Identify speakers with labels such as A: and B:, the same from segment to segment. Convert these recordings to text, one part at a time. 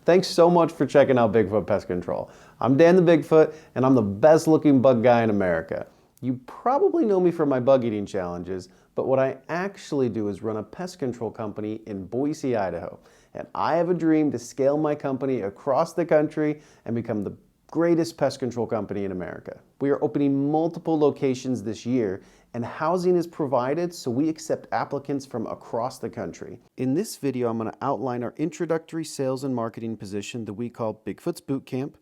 A: Thanks so much for checking out Bigfoot Pest Control. I'm Dan the Bigfoot, and I'm the best looking bug guy in America. You probably know me from my bug eating challenges, but what I actually do is run a pest control company in Boise, Idaho. And I have a dream to scale my company across the country and become the greatest pest control company in America. We are opening multiple locations this year, and housing is provided, so we accept applicants from across the country. In this video, I'm going to outline our introductory sales and marketing position that we call Bigfoot's Bootcamp,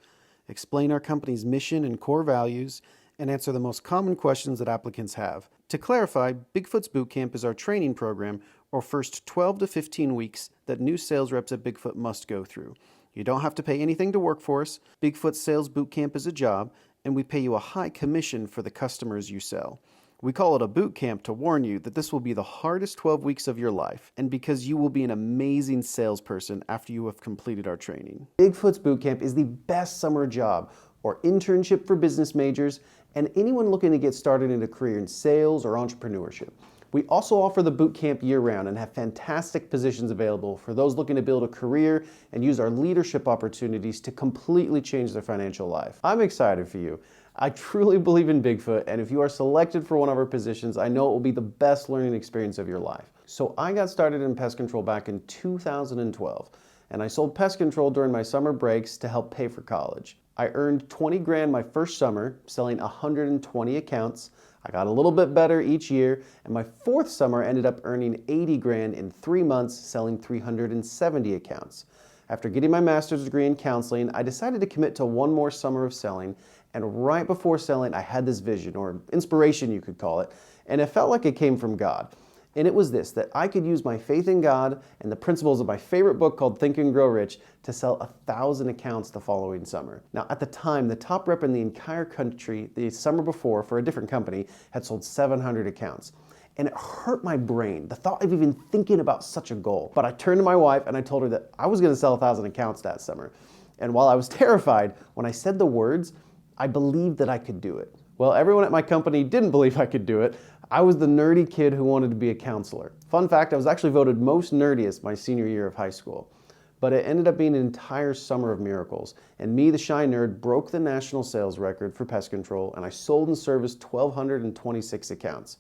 A: explain our company's mission and core values, and answer the most common questions that applicants have. To clarify, Bigfoot's Bootcamp is our training program, or first 12 to 15 weeks that new sales reps at Bigfoot must go through. You don't have to pay anything to work for us. Bigfoot Sales Bootcamp is a job, and we pay you a high commission for the customers you sell. We call it a boot camp to warn you that this will be the hardest 12 weeks of your life, and because you will be an amazing salesperson after you have completed our training. Bigfoot's Bootcamp is the best summer job or internship for business majors and anyone looking to get started in a career in sales or entrepreneurship. We also offer the boot camp year-round and have fantastic positions available for those looking to build a career and use our leadership opportunities to completely change their financial life. I'm excited for you. I truly believe in Bigfoot, and if you are selected for one of our positions, I know it will be the best learning experience of your life. So I got started in pest control back in 2012, and I sold pest control during my summer breaks to help pay for college. I earned 20 grand my first summer, selling 120 accounts. I got a little bit better each year, and my fourth summer ended up earning 80 grand in 3 months, selling 370 accounts. After getting my master's degree in counseling, I decided to commit to one more summer of selling, and right before selling, I had this vision, or inspiration you could call it, and it felt like it came from God. And it was this, that I could use my faith in God and the principles of my favorite book called Think and Grow Rich to sell 1,000 accounts the following summer. Now, at the time, the top rep in the entire country the summer before for a different company had sold 700 accounts. And it hurt my brain, the thought of even thinking about such a goal. But I turned to my wife and I told her that I was gonna sell 1,000 accounts that summer. And while I was terrified, when I said the words, I believed that I could do it. Well, everyone at my company didn't believe I could do it. I was the nerdy kid who wanted to be a counselor. Fun fact, I was actually voted most nerdiest my senior year of high school. But it ended up being an entire summer of miracles. And me, the shy nerd, broke the national sales record for pest control, and I sold and serviced 1,226 accounts.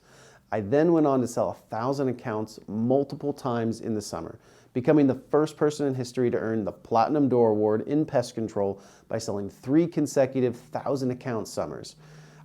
A: I then went on to sell 1,000 accounts multiple times in the summer, becoming the first person in history to earn the Platinum Door Award in pest control by selling 3 consecutive 1,000 account summers.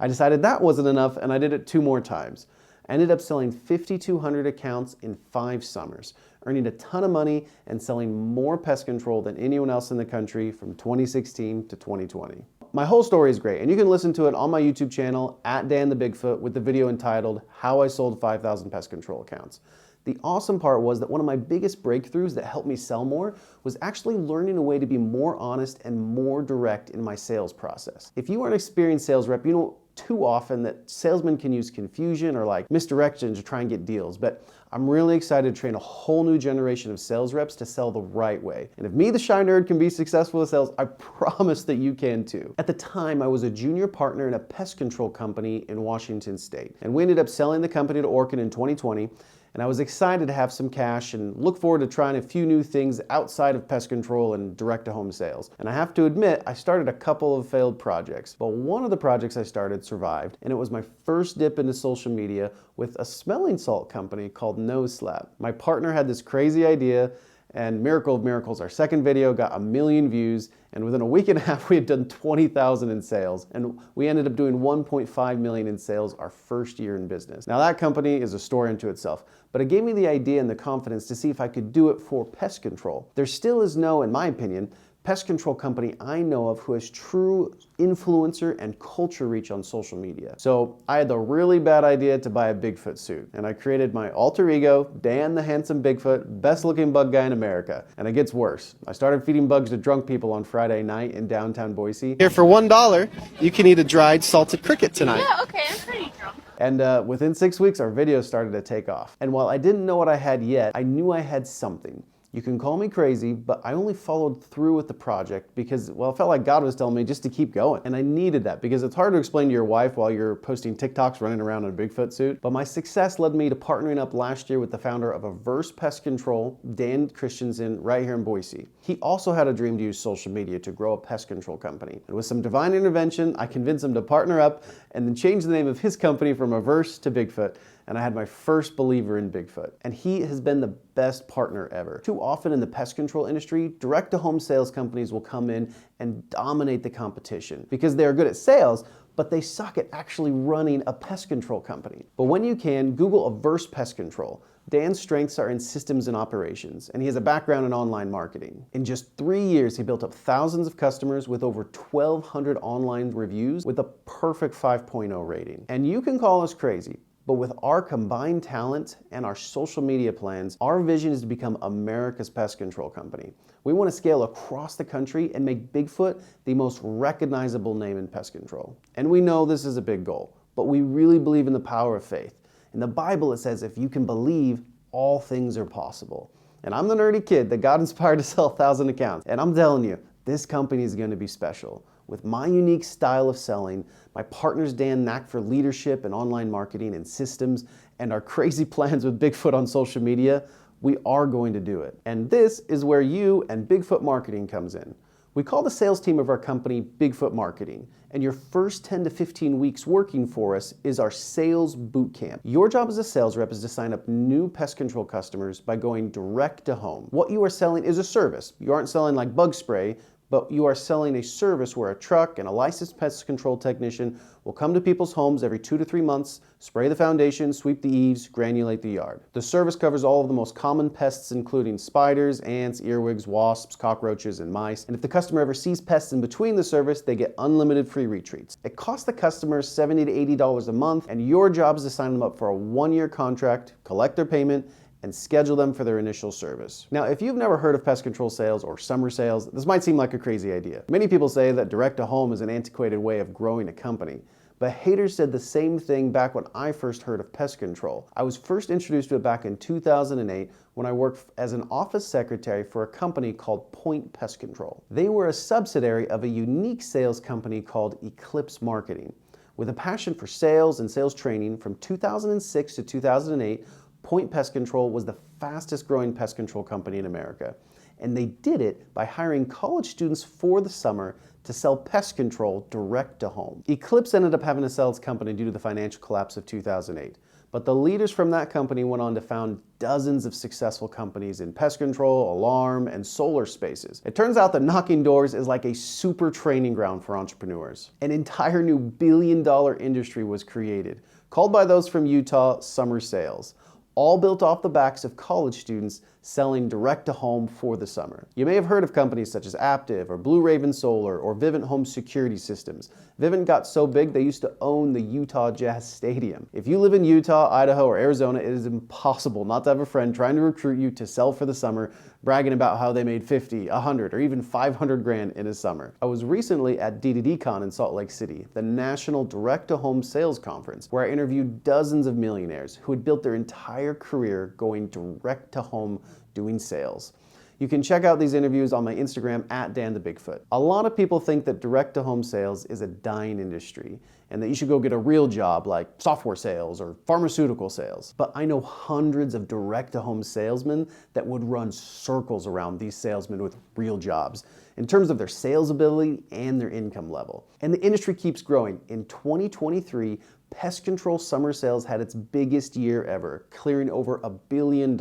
A: I decided that wasn't enough, and I did it 2 more times. I ended up selling 5,200 accounts in 5 summers, earning a ton of money and selling more pest control than anyone else in the country from 2016 to 2020. My whole story is great, and you can listen to it on my YouTube channel, @Dan the Bigfoot, with the video entitled, How I Sold 5,000 Pest Control Accounts. The awesome part was that one of my biggest breakthroughs that helped me sell more was actually learning a way to be more honest and more direct in my sales process. If you are an experienced sales rep, you know too often that salesmen can use confusion or like misdirection to try and get deals, but I'm really excited to train a whole new generation of sales reps to sell the right way. And if me, the shy nerd, can be successful with sales, I promise that you can too. At the time, I was a junior partner in a pest control company in Washington State, and we ended up selling the company to Orkin in 2020. And I was excited to have some cash and look forward to trying a few new things outside of pest control and direct-to-home sales. And I have to admit, I started a couple of failed projects, but one of the projects I started survived, and it was my first dip into social media with a smelling salt company called Nose Slap. My partner had this crazy idea, and miracle of miracles, our second video got 1 million views, and within a week and a half we had done 20,000 in sales, and we ended up doing 1.5 million in sales our first year in business. Now that company is a story unto itself, but it gave me the idea and the confidence to see if I could do it for pest control. There still is no, in my opinion, pest control company I know of who has true influencer and culture reach on social media. So I had the really bad idea to buy a Bigfoot suit, and I created my alter ego, Dan the Handsome Bigfoot, best looking bug guy in America. And it gets worse. I started feeding bugs to drunk people on Friday night in downtown Boise. Here, for $1, you can eat a dried salted cricket tonight.
B: Yeah, okay, I'm pretty drunk.
A: And within 6 weeks, our videos started to take off. And while I didn't know what I had yet, I knew I had something. You can call me crazy, but I only followed through with the project because, well, it felt like God was telling me just to keep going. And I needed that because it's hard to explain to your wife while you're posting TikToks running around in a Bigfoot suit. But my success led me to partnering up last year with the founder of Averse Pest Control, Dan Christensen, right here in Boise. He also had a dream to use social media to grow a pest control company. And with some divine intervention, I convinced him to partner up and then change the name of his company from Averse to Bigfoot. And I had my first believer in Bigfoot. And he has been the best partner ever. Too often in the pest control industry, direct-to-home sales companies will come in and dominate the competition because they are good at sales, but they suck at actually running a pest control company. But when you can, Google Averse Pest Control. Dan's strengths are in systems and operations, and he has a background in online marketing. In just 3 years, he built up thousands of customers with over 1,200 online reviews with a perfect 5.0 rating. And you can call us crazy, but with our combined talent and our social media plans, our vision is to become America's pest control company. We want to scale across the country and make Bigfoot the most recognizable name in pest control. And we know this is a big goal, but we really believe in the power of faith. In the Bible, it says, if you can believe, all things are possible. And I'm the nerdy kid that got inspired to sell 1,000 accounts. And I'm telling you, this company is going to be special. With my unique style of selling, my partner's Dan knack for leadership and online marketing and systems, and our crazy plans with Bigfoot on social media, we are going to do it. And this is where you and Bigfoot Marketing comes in. We call the sales team of our company Bigfoot Marketing, and your first 10 to 15 weeks working for us is our sales bootcamp. Your job as a sales rep is to sign up new pest control customers by going direct to home. What you are selling is a service. You aren't selling like bug spray, but you are selling a service where a truck and a licensed pest control technician will come to people's homes every 2 to 3 months, spray the foundation, sweep the eaves, granulate the yard. The service covers all of the most common pests, including spiders, ants, earwigs, wasps, cockroaches, and mice. And if the customer ever sees pests in between the service, they get unlimited free retreats. It costs the customer $70 to $80 a month, and your job is to sign them up for a 1-year contract, collect their payment, and schedule them for their initial service. Now, if you've never heard of pest control sales or summer sales, this might seem like a crazy idea. Many people say that direct-to-home is an antiquated way of growing a company. But haters said the same thing back when I first heard of pest control. I was first introduced to it back in 2008 when I worked as an office secretary for a company called Point Pest Control. They were a subsidiary of a unique sales company called Eclipse Marketing. With a passion for sales and sales training from 2006 to 2008, Point Pest Control was the fastest growing pest control company in America. And they did it by hiring college students for the summer to sell pest control direct to home. Eclipse ended up having to sell its company due to the financial collapse of 2008. But the leaders from that company went on to found dozens of successful companies in pest control, alarm, and solar spaces. It turns out that knocking doors is like a super training ground for entrepreneurs. An entire new billion-dollar industry was created, called by those from Utah summer sales, all built off the backs of college students selling direct to home for the summer. You may have heard of companies such as Aptiv or Blue Raven Solar or Vivint Home Security Systems. Vivint got so big they used to own the Utah Jazz Stadium. If you live in Utah, Idaho, or Arizona, it is impossible not to have a friend trying to recruit you to sell for the summer, bragging about how they made 50, 100, or even 500 grand in a summer. I was recently at DDDCon in Salt Lake City, the national direct-to-home sales conference, where I interviewed dozens of millionaires who had built their entire career going direct to home doing sales. You can check out these interviews on my Instagram at Dan the Bigfoot. A lot of people think that direct-to-home sales is a dying industry and that you should go get a real job like software sales or pharmaceutical sales. But I know hundreds of direct-to-home salesmen that would run circles around these salesmen with real jobs in terms of their sales ability and their income level. And the industry keeps growing. In 2023, pest control summer sales had its biggest year ever, clearing over $1 billion.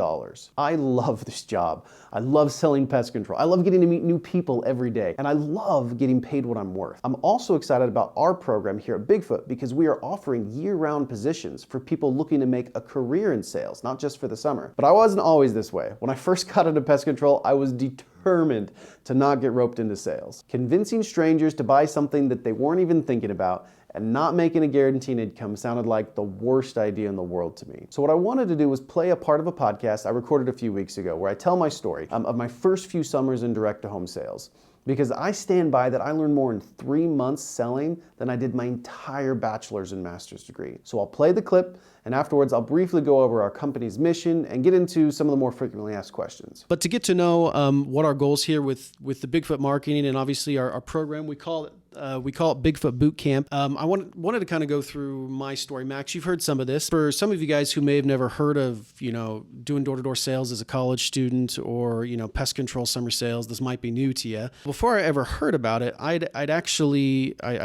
A: I love this job. I love selling pest control. I love getting to meet new people every day, and I love getting paid what I'm worth. I'm also excited about our program here at Bigfoot because we are offering year-round positions for people looking to make a career in sales, not just for the summer. But I wasn't always this way. When I first got into pest control, I was determined to not get roped into sales. Convincing strangers to buy something that they weren't even thinking about and not making a guaranteed income sounded like the worst idea in the world to me. So what I wanted to do was play a part of a podcast I recorded a few weeks ago where I tell my story of my first few summers in direct-to-home sales. because I stand by that I learned more in 3 months selling than I did my entire bachelor's and master's degree. So I'll play the clip, and afterwards I'll briefly go over our company's mission and get into some of the more frequently asked questions. But to get to know what our goals here with the Bigfoot marketing and obviously our program, we call it Bigfoot Bootcamp. I wanted to kind of go through my story. Max, you've heard some of this. For some of you guys who may have never heard of, doing door-to-door sales as a college student or, pest control summer sales, this might be new to you. Before I ever heard about it, I'd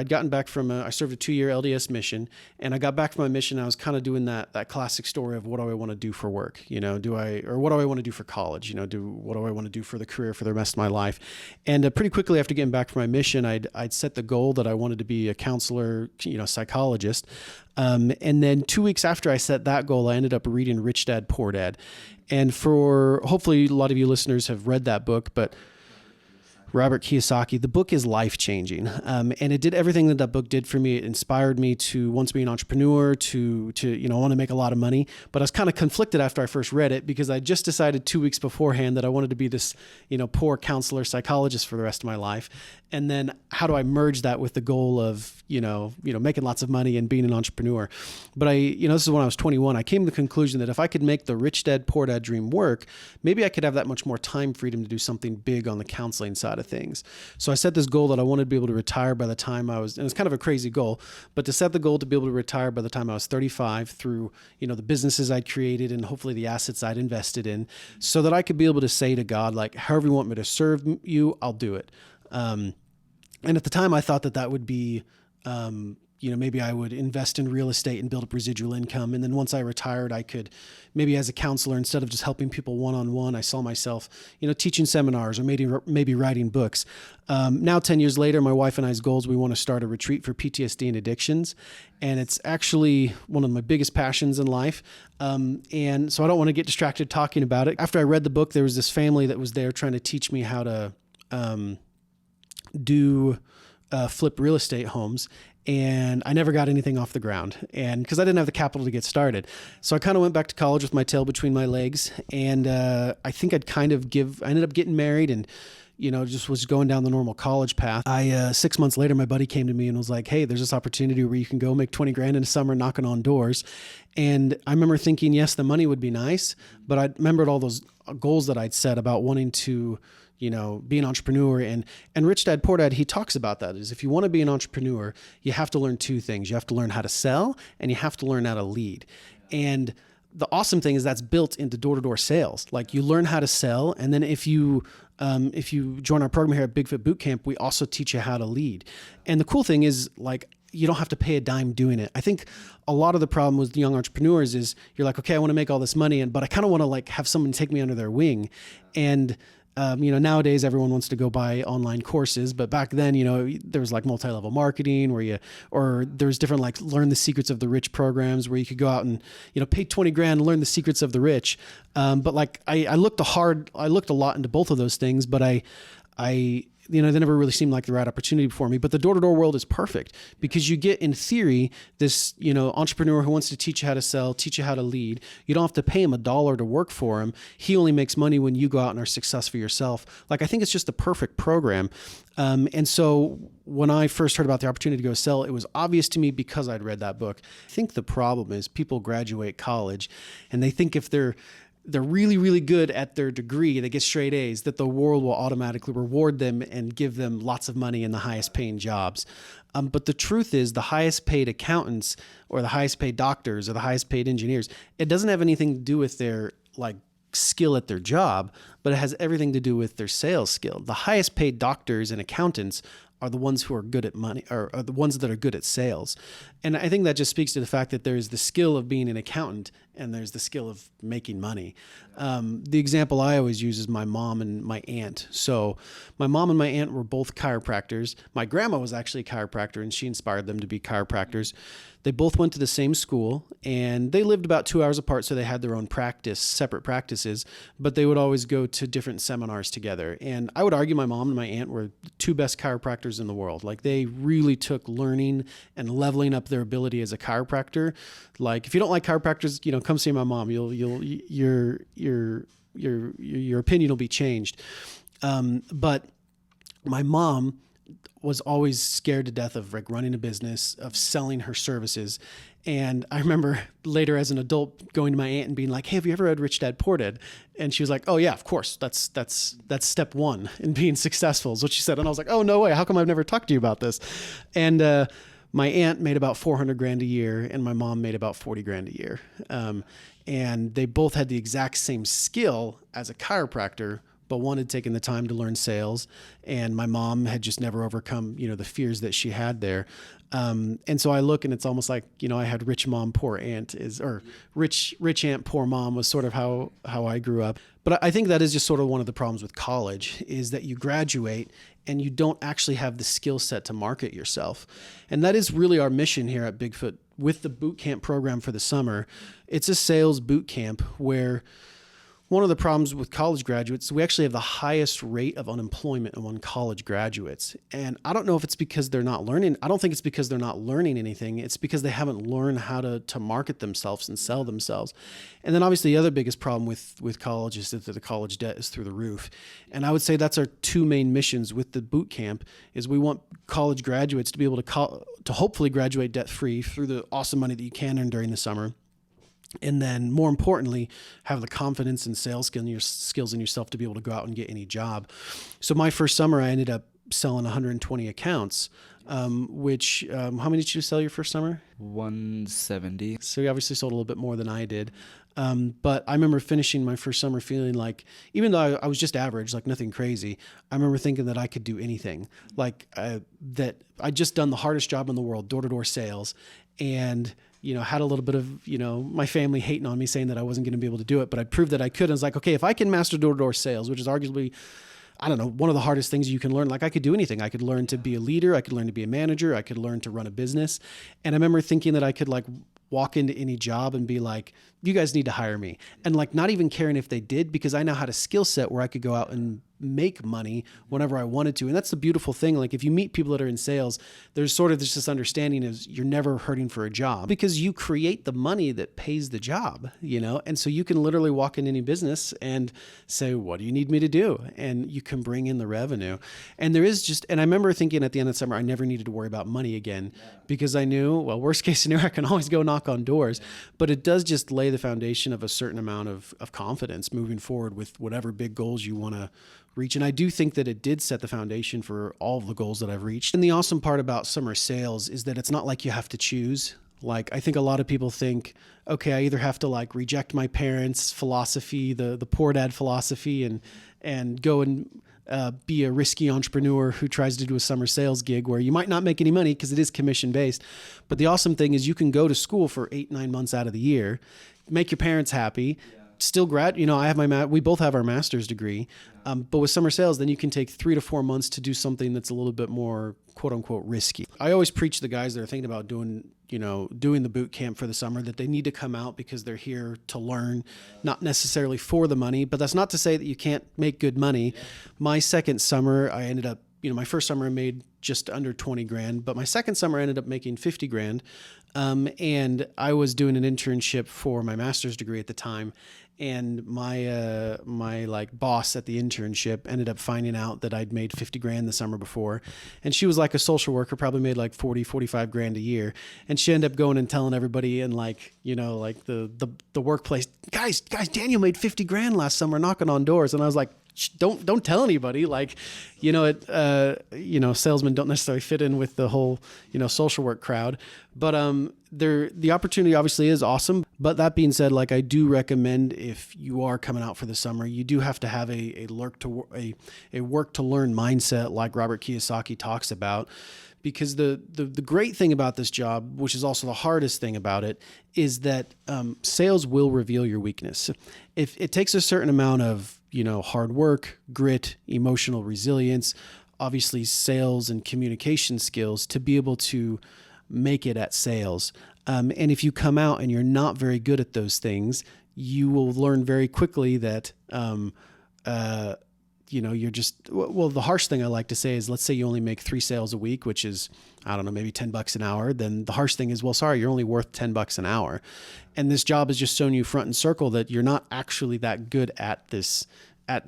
A: gotten back from I served a 2-year LDS mission, and I got back from my mission. I was kind of doing that classic story of what do I want to do for work? What do I want to do for college? What do I want to do for the career for the rest of my life? And pretty quickly after getting back from my mission, I'd set the goal that I wanted to be a counselor, psychologist. And then 2 weeks after I set that goal, I ended up reading Rich Dad, Poor Dad. And hopefully a lot of you listeners have read that book, but Robert Kiyosaki, the book is life-changing. And it did everything that book did for me. It inspired me to want to be an entrepreneur, to want to make a lot of money. But I was kind of conflicted after I first read it because I just decided 2 weeks beforehand that I wanted to be this, poor counselor, psychologist for the rest of my life. And then how do I merge that with the goal of, making lots of money and being an entrepreneur? But this is when I was 21. I came to the conclusion that if I could make the Rich Dad, Poor Dad dream work, maybe I could have that much more time freedom to do something big on the counseling side of things. So I set this goal that I wanted to be able to retire by the time and it's kind of a crazy goal, but to set the goal to be able to retire by the time I was 35 through, the businesses I'd created and hopefully the assets I'd invested in, so that I could be able to say to God, like, however you want me to serve you, I'll do it. And at the time I thought that would be, maybe I would invest in real estate and build up residual income. And then once I retired, I could maybe as a counselor, instead of just helping people one-on-one, I saw myself, teaching seminars or maybe writing books. Now, 10 years later, my wife and I's goals, we want to start a retreat for PTSD and addictions. And it's actually one of my biggest passions in life. And so I don't want to get distracted talking about it. After I read the book, there was this family that was there trying to teach me how to flip real estate homes. And I never got anything off the ground, and because I didn't have the capital to get started. So I kind of went back to college with my tail between my legs, and I think I ended up getting married and, just was going down the normal college path. 6 months later, my buddy came to me and was like, hey, there's this opportunity where you can go make 20 grand in the summer knocking on doors. And I remember thinking, yes, the money would be nice, but I remembered all those goals that I'd set about wanting to be an entrepreneur. And Rich Dad, Poor Dad, he talks about that is if you want to be an entrepreneur, you have to learn two things. You have to learn how to sell and you have to learn how to lead. And the awesome thing is that's built into door-to-door sales. Like you learn how to sell. And then if you join our program here at Bigfoot Bootcamp, we also teach you how to lead. And the cool thing is you don't have to pay a dime doing it. I think a lot of the problem with young entrepreneurs is you're like, okay, I want to make all this money, but I kind of want to have someone take me under their wing. And nowadays everyone wants to go buy online courses, but back then, there was multi-level marketing or there's different, learn the secrets of the rich programs where you could go out and, pay 20 grand and learn the secrets of the rich. But I looked a lot into both of those things, but they never really seemed like the right opportunity for me. But the door-to-door world is perfect because you get, in theory, this, entrepreneur who wants to teach you how to sell, teach you how to lead. You don't have to pay him $1 to work for him. He only makes money when you go out and are successful yourself. I think it's just the perfect program. And so when I first heard about the opportunity to go sell, it was obvious to me because I'd read that book. I think the problem is people graduate college and they think if they're really, really good at their degree, they get straight A's, that the world will automatically reward them and give them lots of money in the highest paying jobs. But the truth is the highest paid accountants or the highest paid doctors or the highest paid engineers, it doesn't have anything to do with their skill at their job, but it has everything to do with their sales skill. The highest paid doctors and accountants are the ones who are good at money, or are the ones that are good at sales. And I think that just speaks to the fact that there's the skill of being an accountant and there's the skill of making money. The example I always use is my mom and my aunt. So my mom and my aunt were both chiropractors. My grandma was actually a chiropractor and she inspired them to be chiropractors. They both went to the same school and they lived about 2 hours apart. So they had their own separate practices, but they would always go to different seminars together. And I would argue my mom and my aunt were the two best chiropractors in the world. They really took learning and leveling up their ability as a chiropractor. If you don't like chiropractors, come see my mom. Your opinion will be changed. But
B: my mom was always scared to death of like running a business, of selling her services. And I remember later as an adult going to my aunt and being like, hey, have you ever read Rich Dad Poor Dad? And she was like, oh yeah, of course. That's step one in being successful is what she said. And I was like, oh no way. How come I've never talked to you about this? And, my aunt made about 400 grand a year and my mom made about 40 grand a year. And they both had the exact same skill as a chiropractor, but one had taken the time to learn sales, and my mom had just never overcome, the fears that she had there. And so I look, and it's almost like, I had rich mom, poor aunt or rich aunt, poor mom was sort of how I grew up. But I think that is just sort of one of the problems with college is that you graduate and you don't actually have the skill set to market yourself. And that is really our mission here at Bigfoot with the Bootcamp program for the summer. It's a sales boot camp where one of the problems with college graduates, we actually have the highest rate of unemployment among college graduates. And I don't know if it's because they're not learning. I don't think it's because they're not learning anything. It's because they haven't learned how to market themselves and sell themselves. And then obviously the other biggest problem with college is that the college debt is through the roof. And I would say that's our two main missions with the boot camp is we want college graduates to be able to hopefully graduate debt free through the awesome money that you can earn during the summer. And then more importantly, have the confidence and sales skills in yourself to be able to go out and get any job. So my first summer, I ended up selling 120 accounts, how many did you sell your first summer?
C: 170.
B: So you obviously sold a little bit more than I did. But I remember finishing my first summer feeling like, even though I was just average, like nothing crazy, I remember thinking that I could do anything. Like that I'd just done the hardest job in the world, door-to-door sales, and had a little bit of, my family hating on me saying that I wasn't going to be able to do it, but I proved that I could. And I was like, okay, if I can master door-to-door sales, which is arguably, I don't know, one of the hardest things you can learn, like I could do anything. I could learn to be a leader. I could learn to be a manager. I could learn to run a business. And I remember thinking that I could like walk into any job and be like, you guys need to hire me. And like not even caring if they did, because I now had a skill set where I could go out and make money whenever I wanted to. And that's the beautiful thing. Like if you meet people that are in sales, there's sort of this understanding is you're never hurting for a job because you create the money that pays the job, And so you can literally walk in any business and say, what do you need me to do? And you can bring in the revenue. And and I remember thinking at the end of the summer, I never needed to worry about money again because I knew, well, worst case scenario, I can always go knock on doors, but it does just lay the foundation of a certain amount of confidence moving forward with whatever big goals you want to reach. And I do think that it did set the foundation for all of the goals that I've reached. And the awesome part about summer sales is that it's not like you have to choose. Like, I think a lot of people think, okay, I either have to like reject my parents' philosophy, the poor dad philosophy, and go and be a risky entrepreneur who tries to do a summer sales gig where you might not make any money because it is commission based. But the awesome thing is you can go to school for 8-9 months out of the year, make your parents happy, still we both have our master's degree. But with summer sales, then you can take 3 to 4 months to do something that's a little bit more quote unquote risky. I always preach to the guys that are thinking about doing the boot camp for the summer that they need to come out because they're here to learn, not necessarily for the money, but that's not to say that you can't make good money. My second summer, I ended up, my first summer I made just under 20 grand, but my second summer I ended up making 50 grand. And I was doing an internship for my master's degree at the time. And my like boss at the internship ended up finding out that I'd made 50 grand the summer before. And she was like a social worker, probably made like 45 grand a year. And she ended up going and telling everybody in like, like the workplace, guys, Daniel made 50 grand last summer knocking on doors. And I was like, don't tell anybody. Like, salesmen don't necessarily fit in with the whole, social work crowd, but, the opportunity obviously is awesome. But that being said, like I do recommend if you are coming out for the summer, you do have to have a work to learn mindset like Robert Kiyosaki talks about. Because the great thing about this job, which is also the hardest thing about it, is that sales will reveal your weakness. If it takes a certain amount of hard work, grit, emotional resilience, obviously sales and communication skills to be able to make it at sales. And if you come out and you're not very good at those things, you will learn very quickly that you're just, well, the harsh thing I like to say is, let's say you only make 3 sales a week, which is, I don't know, maybe $10 an hour. Then the harsh thing is, well, sorry, you're only worth $10 an hour. And this job has just shown you front and circle that you're not actually that good at this,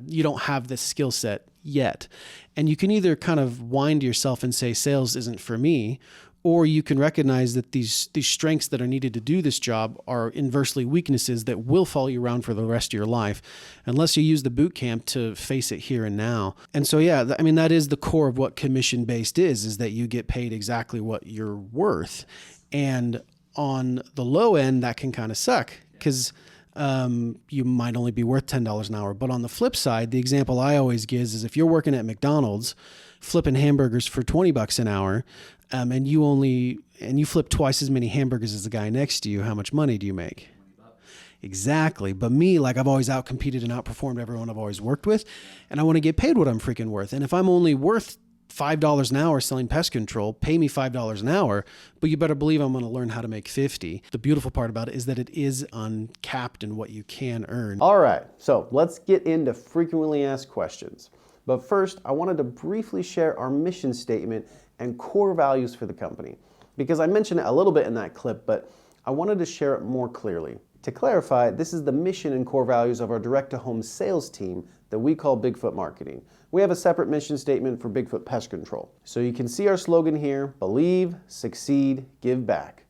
B: you don't have this skill set yet. And you can either kind of wind yourself and say sales isn't for me, or you can recognize that these strengths that are needed to do this job are inversely weaknesses that will follow you around for the rest of your life, unless you use the boot camp to face it here and now. And so, yeah, I mean, that is the core of what commission-based is that you get paid exactly what you're worth. And on the low end, that can kind of suck because you might only be worth $10 an hour. But on the flip side, the example I always give is if you're working at McDonald's, flipping hamburgers for $20 an hour, and you flip twice as many hamburgers as the guy next to you, how much money do you make? Exactly. But me, like, I've always outcompeted and outperformed everyone I've always worked with, and I want to get paid what I'm freaking worth. And if I'm only worth $5 an hour selling pest control, pay me $5 an hour, but you better believe I'm going to learn how to make 50. The beautiful part about it is that it is uncapped in what you can earn.
A: All right, so let's get into frequently asked questions. But first, I wanted to briefly share our mission statement and core values for the company, because I mentioned it a little bit in that clip, but I wanted to share it more clearly. To clarify, this is the mission and core values of our direct-to-home sales team that we call Bigfoot Marketing. We have a separate mission statement for Bigfoot Pest Control. So you can see our slogan here: believe, succeed, give back.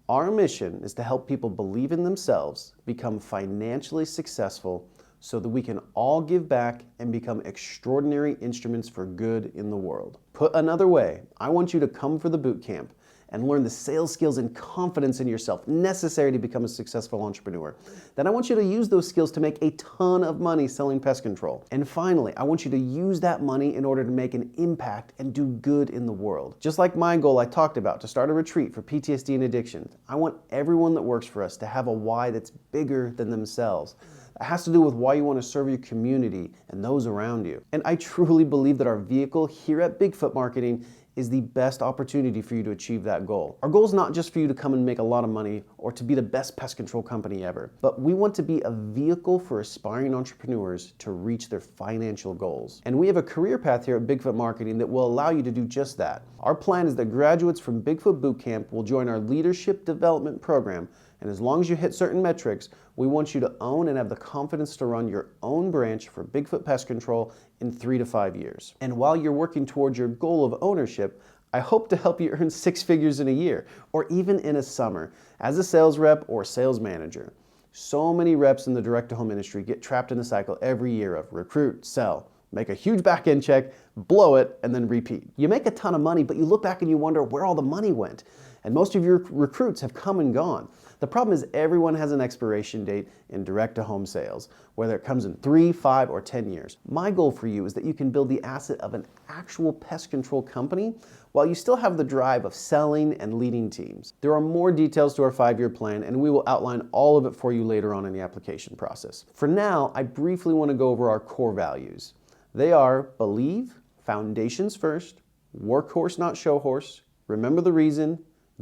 A: Our mission is to help people believe in themselves, become financially successful, so that we can all give back and become extraordinary instruments for good in the world. Put another way, I want you to come for the boot camp and learn the sales skills and confidence in yourself necessary to become a successful entrepreneur. Then I want you to use those skills to make a ton of money selling pest control. And finally, I want you to use that money in order to make an impact and do good in the world. Just like my goal I talked about to start a retreat for PTSD and addiction, I want everyone that works for us to have a why that's bigger than themselves. It has to do with why you want to serve your community and those around you. And I truly believe that our vehicle here at Bigfoot Marketing is the best opportunity for you to achieve that goal. Our goal is not just for you to come and make a lot of money or to be the best pest control company ever, but we want to be a vehicle for aspiring entrepreneurs to reach their financial goals. And we have a career path here at Bigfoot Marketing that will allow you to do just that. Our plan is that graduates from Bigfoot Bootcamp will join our leadership development program, and as long as you hit certain metrics, we want you to own and have the confidence to run your own branch for Bigfoot Pest Control in 3 to 5 years. And while you're working towards your goal of ownership, I hope to help you earn 6 figures in a year, or even in a summer, as a sales rep or sales manager. So many reps in the direct-to-home industry get trapped in the cycle every year of recruit, sell, make a huge back-end check, blow it, and then repeat. You make a ton of money, but you look back and you wonder where all the money went. And most of your recruits have come and gone. The problem is everyone has an expiration date in direct-to-home sales, whether it comes in 3, 5, or 10 years. My goal for you is that you can build the asset of an actual pest control company while you still have the drive of selling and leading teams. There are more details to our 5-year plan, and we will outline all of it for you later on in the application process. For now, I briefly want to go over our core values. They are believe, foundations first, workhorse not show horse, remember the reason,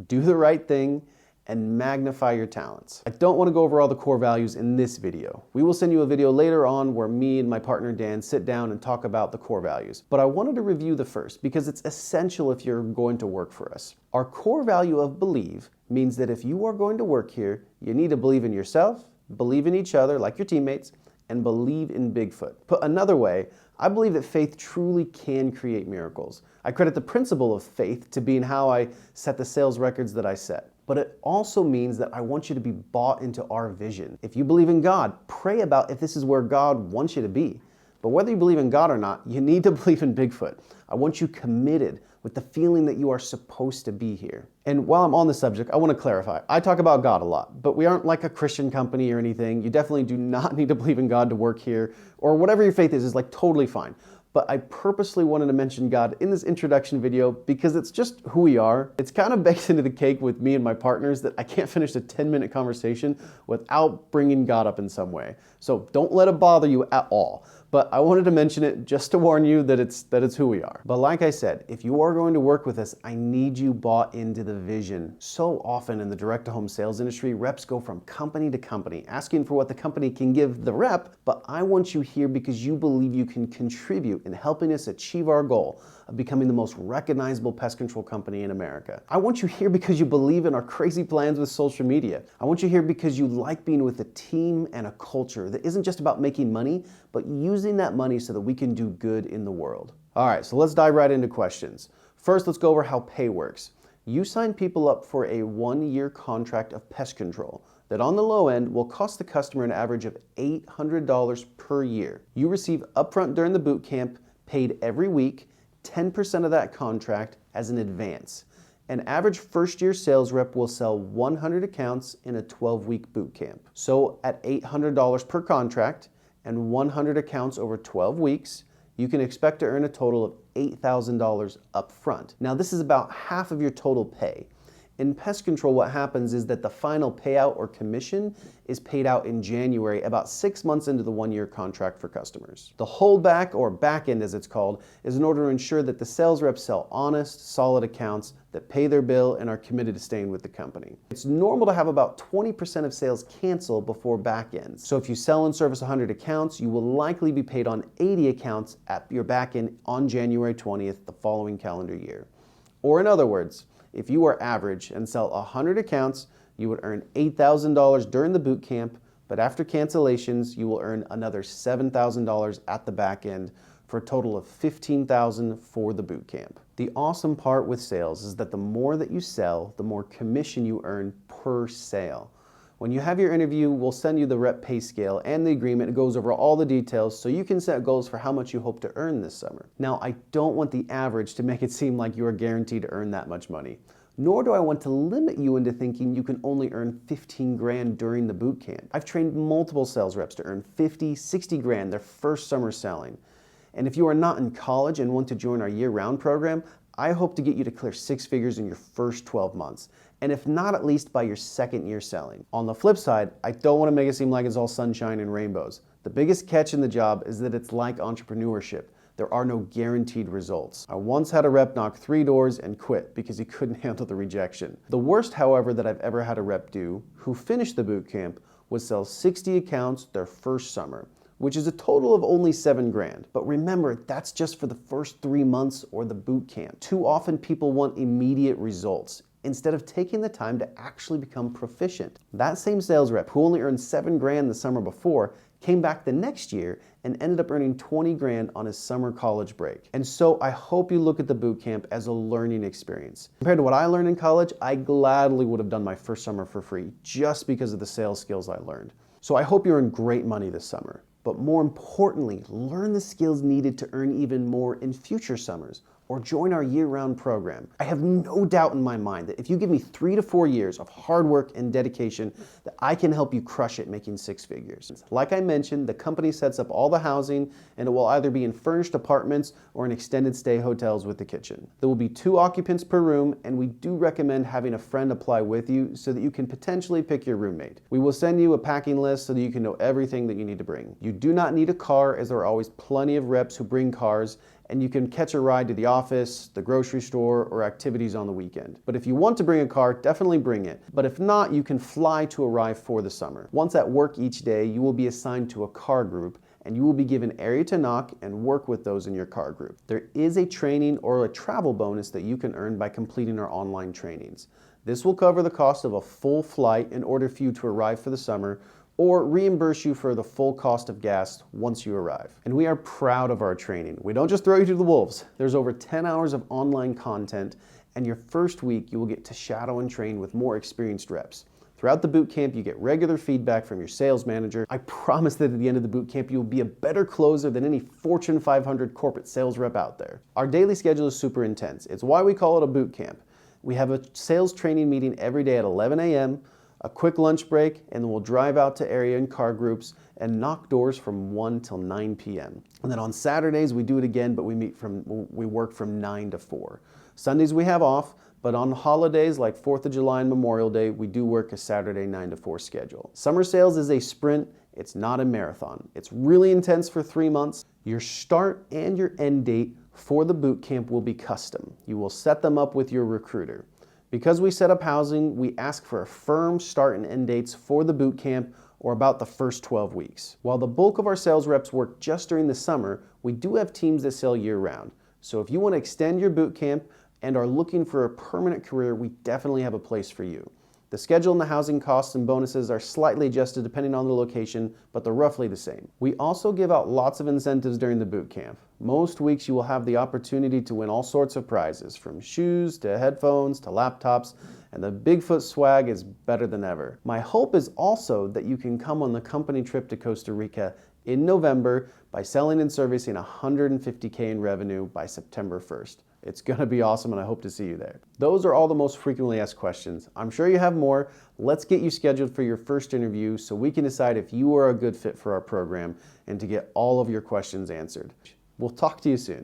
A: do the right thing, and magnify your talents. I don't want to go over all the core values in this video. We will send you a video later on where me and my partner Dan sit down and talk about the core values. But I wanted to review the first because it's essential if you're going to work for us. Our core value of believe means that if you are going to work here, you need to believe in yourself, believe in each other like your teammates, and believe in Bigfoot. Put another way, I believe that faith truly can create miracles. I credit the principle of faith to being how I set the sales records that I set. But it also means that I want you to be bought into our vision. If you believe in God, pray about if this is where God wants you to be. But whether you believe in God or not, you need to believe in Bigfoot. I want you committed with the feeling that you are supposed to be here. And while I'm on the subject, I want to clarify. I talk about God a lot, but we aren't like a Christian company or anything. You definitely do not need to believe in God to work here, or whatever your faith is like totally fine. But I purposely wanted to mention God in this introduction video because it's just who we are. It's kind of baked into the cake with me and my partners that I can't finish a 10-minute conversation without bringing God up in some way. So don't let it bother you at all. But I wanted to mention it just to warn you that it's who we are. But like I said, if you are going to work with us, I need you bought into the vision. So often in the direct-to-home sales industry, reps go from company to company, asking for what the company can give the rep, but I want you here because you believe you can contribute in helping us achieve our goal of becoming the most recognizable pest control company in America. I want you here because you believe in our crazy plans with social media. I want you here because you like being with a team and a culture that isn't just about making money, but using that money so that we can do good in the world. All right, so let's dive right into questions. First, let's go over how pay works. You sign people up for a 1-year contract of pest control that on the low end will cost the customer an average of $800 per year. You receive upfront during the boot camp, paid every week, 10% of that contract as an advance. An average first-year sales rep will sell 100 accounts in a 12-week boot camp. So at $800 per contract and 100 accounts over 12 weeks, you can expect to earn a total of $8,000 up front. Now this is about half of your total pay. In pest control, what happens is that the final payout or commission is paid out in January, about 6 months into the 1-year contract for customers. The holdback, or back end as it's called, is in order to ensure that the sales reps sell honest, solid accounts that pay their bill and are committed to staying with the company. It's normal to have about 20% of sales cancel before back ends. So if you sell and service 100 accounts, you will likely be paid on 80 accounts at your back end on January 20th the following calendar year. Or in other words, if you are average and sell 100 accounts, you would earn $8,000 during the boot camp, but after cancellations, you will earn another $7,000 at the back end for a total of $15,000 for the boot camp. The awesome part with sales is that the more that you sell, the more commission you earn per sale. When you have your interview, we'll send you the rep pay scale and the agreement. It goes over all the details so you can set goals for how much you hope to earn this summer. Now, I don't want the average to make it seem like you are guaranteed to earn that much money. Nor do I want to limit you into thinking you can only earn 15 grand during the boot camp. I've trained multiple sales reps to earn 50, 60 grand their first summer selling. And if you are not in college and want to join our year-round program, I hope to get you to clear 6 figures in your first 12 months. And if not, at least by your second year selling. On the flip side, I don't want to make it seem like it's all sunshine and rainbows. The biggest catch in the job is that it's like entrepreneurship. There are no guaranteed results. I once had a rep knock 3 doors and quit because he couldn't handle the rejection. The worst, however, that I've ever had a rep do, who finished the boot camp, was sell 60 accounts their first summer, which is a total of only 7 grand. But remember, that's just for the first 3 months or the boot camp. Too often people want immediate results instead of taking the time to actually become proficient. That same sales rep who only earned 7 grand the summer before came back the next year and ended up earning 20 grand on his summer college break. And so I hope you look at the boot camp as a learning experience. Compared to what I learned in college, I gladly would have done my first summer for free just because of the sales skills I learned. So I hope you earn great money this summer. But more importantly, learn the skills needed to earn even more in future summers, or join our year-round program. I have no doubt in my mind that if you give me 3 to 4 years of hard work and dedication, that I can help you crush it making 6 figures. Like I mentioned, the company sets up all the housing, and it will either be in furnished apartments or in extended stay hotels with the kitchen. There will be 2 occupants per room, and we do recommend having a friend apply with you so that you can potentially pick your roommate. We will send you a packing list so that you can know everything that you need to bring. You do not need a car, as there are always plenty of reps who bring cars, and you can catch a ride to the office, the grocery store, or activities on the weekend. But if you want to bring a car, definitely bring it. But if not, you can fly to arrive for the summer. Once at work each day, you will be assigned to a car group, and you will be given area to knock and work with those in your car group. There is a training or a travel bonus that you can earn by completing our online trainings. This will cover the cost of a full flight in order for you to arrive for the summer, or reimburse you for the full cost of gas once you arrive. And we are proud of our training. We don't just throw you to the wolves. There's over 10 hours of online content, and your first week you will get to shadow and train with more experienced reps. Throughout the boot camp, you get regular feedback from your sales manager. I promise that at the end of the boot camp, you'll be a better closer than any Fortune 500 corporate sales rep out there. Our daily schedule is super intense. It's why we call it a boot camp. We have a sales training meeting every day at 11 a.m., a quick lunch break, and then we'll drive out to area in car groups and knock doors from 1 till 9 p.m. And then on Saturdays, we do it again, but we work from 9 to 4. Sundays we have off, but on holidays like 4th of July and Memorial Day, we do work a Saturday 9 to 4 schedule. Summer sales is a sprint. It's not a marathon. It's really intense for 3 months. Your start and your end date for the boot camp will be custom. You will set them up with your recruiter. Because we set up housing, we ask for a firm start and end dates for the boot camp, or about the first 12 weeks. While the bulk of our sales reps work just during the summer, we do have teams that sell year-round. So if you want to extend your boot camp and are looking for a permanent career, we definitely have a place for you. The schedule and the housing costs and bonuses are slightly adjusted depending on the location, but they're roughly the same. We also give out lots of incentives during the boot camp. Most weeks you will have the opportunity to win all sorts of prizes, from shoes to headphones to laptops, and the Bigfoot swag is better than ever. My hope is also that you can come on the company trip to Costa Rica in November by selling and servicing $150K in revenue by September 1st. It's gonna be awesome and I hope to see you there. Those are all the most frequently asked questions. I'm sure you have more. Let's get you scheduled for your first interview so we can decide if you are a good fit for our program and to get all of your questions answered. We'll talk to you soon.